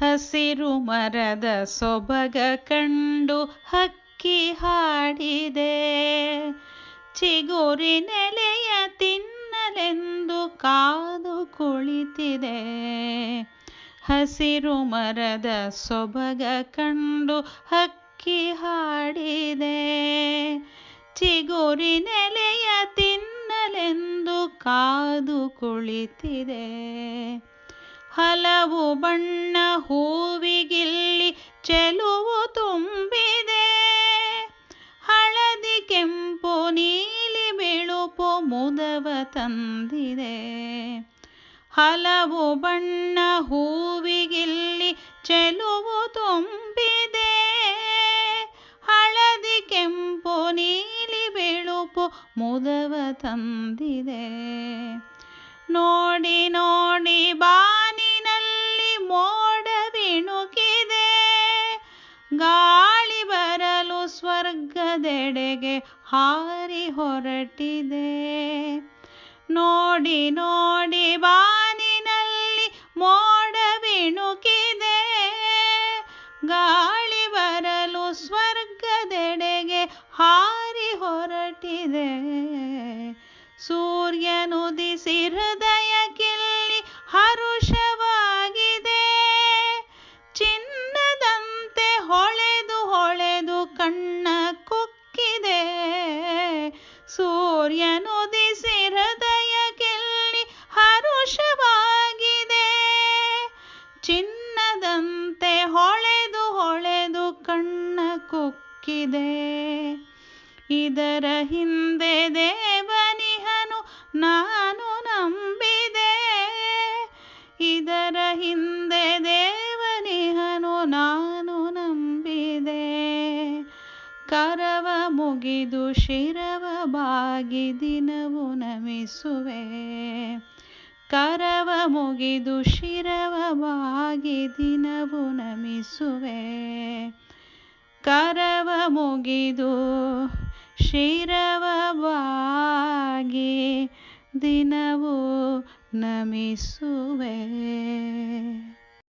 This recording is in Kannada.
ಹಸಿರು ಮರದ ಸೊಬಗ ಕಂಡು ಹಕ್ಕಿ ಹಾಡಿದೆ, ಚಿಗುರಿನೆಲೆಯ ತಿನ್ನಲೆಂದು ಕಾದು ಕುಳಿತಿದೆ. ಹಸಿರು ಮರದ ಸೊಬಗ ಕಂಡು ಹಕ್ಕಿ ಹಾಡಿದೆ, ಚಿಗುರಿನೆಲೆಯ ತಿನ್ನಲೆಂದು ಕಾದು ಕುಳಿತಿದೆ. ಹಲವು ಬಣ್ಣ ಹೂವಿಗಿಲ್ಲಿ ಚೆಲುವು ತುಂಬಿದೆ, ಹಳದಿ ಕೆಂಪು ನೀಲಿ ಬಿಳುಪು ಮುದವ ತಂದಿದೆ. ಹಲವು ಬಣ್ಣ ಹೂವಿಗಿಲ್ಲಿ ಚೆಲುವು ತುಂಬಿದೆ, ಹಳದಿ ಕೆಂಪು ನೀಲಿ ಬಿಳುಪು ಮುದವ ತಂದಿದೆ. ನೋಡಿ ನೋಡಿ ಬಾನಿನಲ್ಲಿ ಮೋಡವಿಣುಕಿದೆ, ಗಾಳಿ ಬರಲು ಸ್ವರ್ಗದೆಡೆಗೆ ಹಾರಿ ಹೊರಟಿದೆ. ನೋಡಿ ನೋಡಿ ಬಾನಿನಲ್ಲಿ ಮೋಡವಿಣುಕಿದೆ, ಗಾಳಿ ಬರಲು ಸ್ವರ್ಗದೆಡೆಗೆ ಹಾರಿ ಹೊರಟಿದೆ. ಸೂರ್ಯನುದಿಸಿ ಹೃದಯಕ್ಕಿಲ್ಲಿ ಹರುಷವಾಗಿದೆ, ಚಿನ್ನದಂತೆ ಹೊಳೆದು ಹೊಳೆದು ಕಣ್ಣ ಕುಕ್ಕಿದೆ. ಸೂರ್ಯನುದಿಸಿ ಹೃದಯಕ್ಕಿಲ್ಲಿ ಹರುಷವಾಗಿದೆ, ಚಿನ್ನದಂತೆ ಹೊಳೆದು ಹೊಳೆದು ಕಣ್ಣ ಕುಕ್ಕಿದೆ. ಇದರ ಹಿಂದೆ ದೇವನಿಹನು ನಾನು ನಂಬಿದೆ, ಇದರ ಹಿಂದೆ ದೇವನಿಹನು ನಾನು ನಂಬಿದೆ. ಕರವ ಮುಗಿದು ಶಿರವ ಬಾಗಿ ದಿನವು ನಮಿಸುವೆ, ಕರವ ಮುಗಿದು ಶಿರವ ಬಾಗಿ ದಿನವು ನಮಿಸುವೆ. ಕರವ ಮುಗಿದು ಶಿರವ ಬಾಗಿ ದಿನವು ನಮಿಸುವೆ.